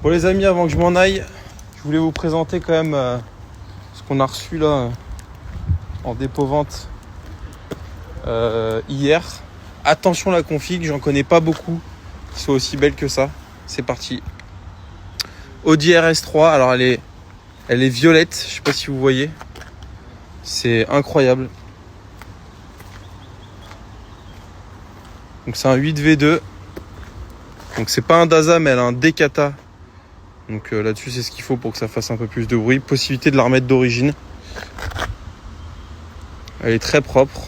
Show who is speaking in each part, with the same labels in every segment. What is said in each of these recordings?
Speaker 1: Bon les amis, avant que je m'en aille, je voulais vous présenter quand même ce qu'on a reçu là en dépôt-vente hier. Attention la config, j'en connais pas beaucoup qui soit aussi belle que ça. C'est parti. Audi RS3, alors elle est violette, je sais pas si vous voyez. C'est incroyable. Donc c'est un 8V2. Donc c'est pas un Daza mais elle a un Decata. Donc là-dessus c'est ce qu'il faut pour que ça fasse un peu plus de bruit. Possibilité de la remettre d'origine. Elle est très propre.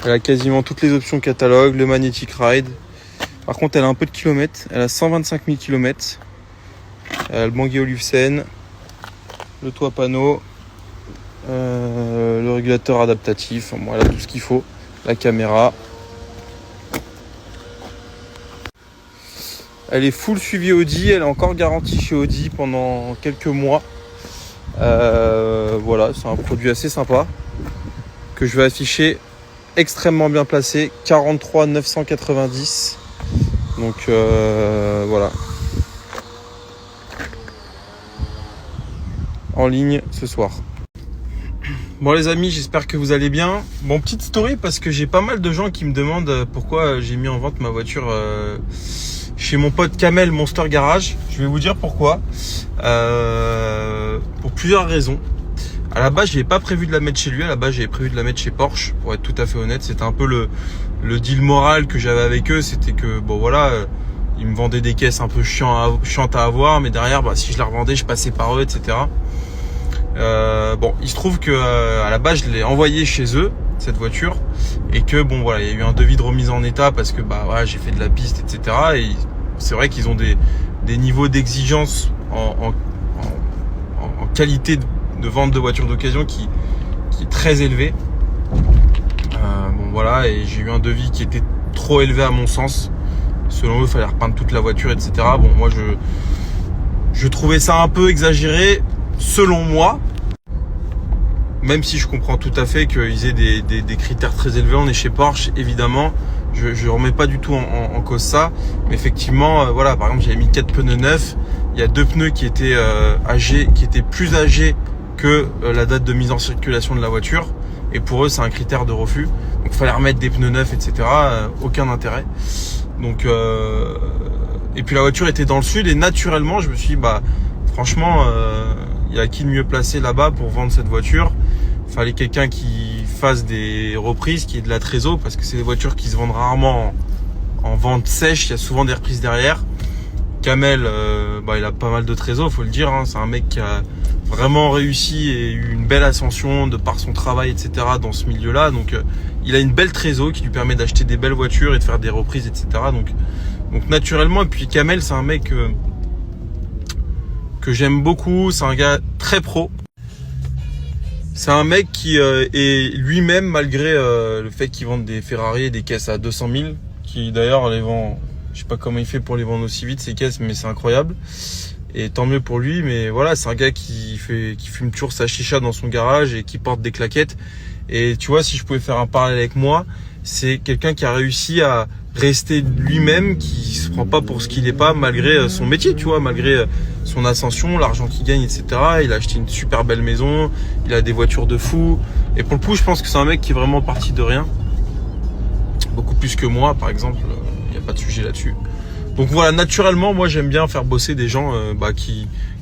Speaker 1: Elle a quasiment toutes les options catalogue, le Magnetic Ride. Par contre elle a un peu de kilomètres. Elle a 125 000 km. Elle a le Bangui Olufsen, le toit panneau, le régulateur adaptatif. Bon, elle a tout ce qu'il faut. La caméra. Elle est full suivi Audi, elle est encore garantie chez Audi pendant quelques mois. Voilà, c'est un produit assez sympa que je vais afficher extrêmement bien placé, 43 990. Donc voilà. En ligne ce soir. Bon les amis, j'espère que vous allez bien. Bon, petite story parce que j'ai pas mal de gens qui me demandent pourquoi j'ai mis en vente ma voiture chez mon pote Kamel Monster Garage. Je vais vous dire pourquoi. Pour plusieurs raisons. À la base, j'avais pas prévu de la mettre chez lui. À la base, j'avais prévu de la mettre chez Porsche. Pour être tout à fait honnête, c'était un peu le deal moral que j'avais avec eux. C'était que bon voilà, ils me vendaient des caisses un peu chiantes à avoir, mais derrière, bah, si je la revendais, je passais par eux, etc. Bon, il se trouve que à la base, je l'ai envoyé chez eux cette voiture et que bon voilà, il y a eu un devis de remise en état parce que bah voilà, j'ai fait de la piste, etc. Et c'est vrai qu'ils ont des niveaux d'exigence en qualité de vente de voitures d'occasion qui est très élevé. Bon voilà, et j'ai eu un devis qui était trop élevé à mon sens. Selon eux, il fallait repeindre toute la voiture, etc. Bon, moi je trouvais ça un peu exagéré selon moi. Même si je comprends tout à fait qu'ils aient des critères très élevés, on est chez Porsche, évidemment. Je remets pas du tout en cause ça. Mais effectivement, voilà, par exemple, j'avais mis 4 pneus neufs. Il y a 2 pneus qui étaient âgés, qui étaient plus âgés que la date de mise en circulation de la voiture. Et pour eux, c'est un critère de refus. Donc, il fallait remettre des pneus neufs, etc. Aucun intérêt. Donc, et puis la voiture était dans le sud. Et naturellement, je me suis dit, bah, franchement, il y a qui de mieux placé là-bas pour vendre cette voiture. Il fallait quelqu'un qui fasse des reprises, qui ait de la trésor, parce que c'est des voitures qui se vendent rarement en vente sèche. Il y a souvent des reprises derrière. Kamel, bah, il a pas mal de trésor, faut le dire. Hein. C'est un mec qui a vraiment réussi et eu une belle ascension de par son travail, etc. dans ce milieu-là. Donc, il a une belle trésor qui lui permet d'acheter des belles voitures et de faire des reprises, etc. Donc naturellement, et puis Kamel, c'est un mec que j'aime beaucoup. C'est un gars très pro. C'est un mec qui est lui-même, malgré le fait qu'il vende des Ferrari et des caisses à 200 000, qui d'ailleurs les vend, je sais pas comment il fait pour les vendre aussi vite ces caisses, mais c'est incroyable. Et tant mieux pour lui, mais voilà, c'est un gars qui fume toujours sa chicha dans son garage et qui porte des claquettes. Et tu vois, si je pouvais faire un parallèle avec moi, c'est quelqu'un qui a réussi à rester lui-même, qui se prend pas pour ce qu'il est pas, malgré son métier, tu vois, malgré son ascension, l'argent qu'il gagne, etc. Il a acheté une super belle maison, il a des voitures de fou. Et pour le coup, je pense que c'est un mec qui est vraiment parti de rien. Beaucoup plus que moi, par exemple, il n'y a pas de sujet là-dessus. Donc voilà, naturellement, moi j'aime bien faire bosser des gens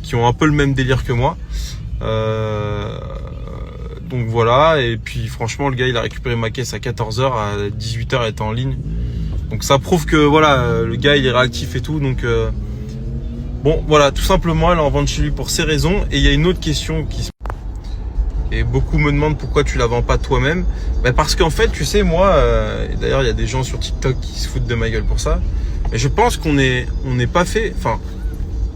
Speaker 1: qui ont un peu le même délire que moi. Donc voilà, et puis franchement, le gars il a récupéré ma caisse à 14h, à 18h elle était en ligne. Donc ça prouve que voilà, le gars il est réactif et tout. Donc bon voilà, tout simplement elle est en vente chez lui pour ces raisons. Et il y a une autre question qui se... Et beaucoup me demandent pourquoi tu la vends pas toi-même. Ben parce qu'en fait, tu sais, moi, et d'ailleurs il y a des gens sur TikTok qui se foutent de ma gueule pour ça. Mais je pense qu'on n'est pas fait. Enfin,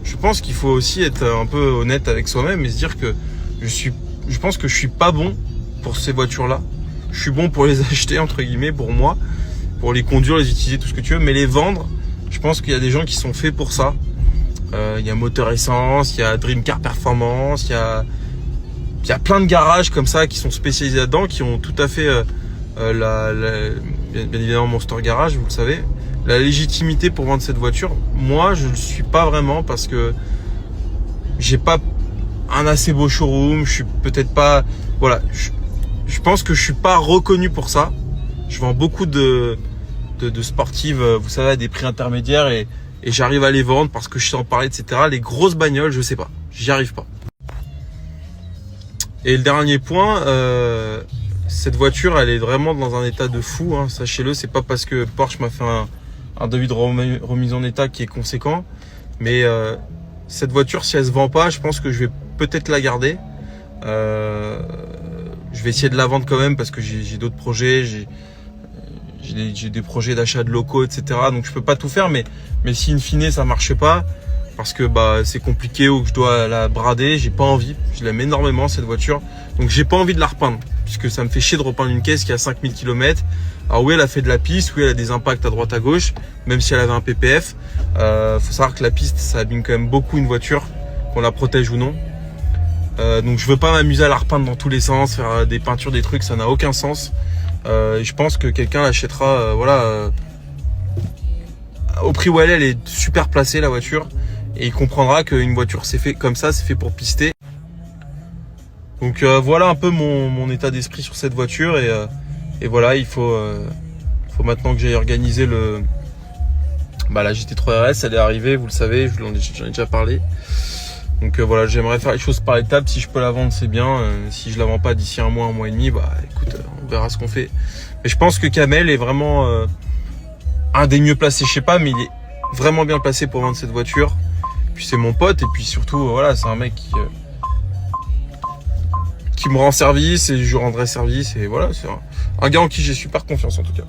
Speaker 1: je pense qu'il faut aussi être un peu honnête avec soi-même et se dire que je pense que je suis pas bon pour ces voitures-là. Je suis bon pour les acheter, entre guillemets, pour moi, pour les conduire, les utiliser, tout ce que tu veux, mais les vendre, je pense qu'il y a des gens qui sont faits pour ça. Il y a Moteur Essence, il y a Dream Car Performance, il y a plein de garages comme ça qui sont spécialisés là-dedans, qui ont tout à fait bien évidemment Monster Garage, vous le savez, la légitimité pour vendre cette voiture. Moi, je ne le suis pas vraiment parce que j'ai pas un assez beau showroom. Je suis peut-être pas, voilà, je pense que je suis pas reconnu pour ça. Je vends beaucoup de sportives, vous savez, à des prix intermédiaires et j'arrive à les vendre parce que je sais en parler, etc. Les grosses bagnoles, je sais pas, j'y arrive pas. Et le dernier point, cette voiture, elle est vraiment dans un état de fou, hein, sachez-le. C'est pas parce que Porsche m'a fait un devis de remise en état qui est conséquent, mais cette voiture, si elle se vend pas, je pense que je vais peut-être la garder. Je vais essayer de la vendre quand même parce que j'ai d'autres projets, j'ai des projets d'achat de locaux, etc. Donc je peux pas tout faire, mais si in fine ça marche pas, parce que c'est compliqué ou que je dois la brader, j'ai pas envie. Je l'aime énormément cette voiture, donc j'ai pas envie de la repeindre, puisque ça me fait chier de repeindre une caisse qui a 5000 km. Alors oui, elle a fait de la piste, oui, elle a des impacts à droite à gauche, même si elle avait un PPF. Faut savoir que la piste, ça abîme quand même beaucoup une voiture, qu'on la protège ou non. Donc je veux pas m'amuser à la repeindre dans tous les sens, faire des peintures, des trucs, ça n'a aucun sens. Je pense que quelqu'un l'achètera, au prix où elle est super placée la voiture, et il comprendra qu'une voiture c'est fait comme ça, c'est fait pour pister. Donc voilà un peu mon état d'esprit sur cette voiture, et voilà, il faut maintenant que j'aille organiser la GT3 RS, elle est arrivée, vous le savez, j'en ai déjà parlé. Donc voilà, j'aimerais faire les choses par étapes. Si je peux la vendre, c'est bien. Si je la vends pas d'ici un mois et demi, écoute, on verra ce qu'on fait. Mais je pense que Kamel est vraiment un des mieux placés. Je sais pas, mais il est vraiment bien placé pour vendre cette voiture. Puis c'est mon pote, et puis surtout, voilà, c'est un mec qui me rend service, et je lui rendrai service. Et voilà, c'est un gars en qui j'ai super confiance en tout cas.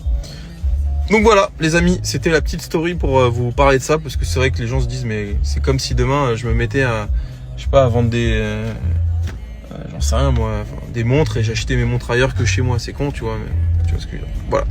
Speaker 1: Donc voilà les amis, c'était la petite story pour vous parler de ça, parce que c'est vrai que les gens se disent mais c'est comme si demain je me mettais à, je sais pas, à vendre des j'en sais rien moi, des montres, et j'achetais mes montres ailleurs que chez moi. C'est con, tu vois, mais tu vois ce que je veux dire. Voilà.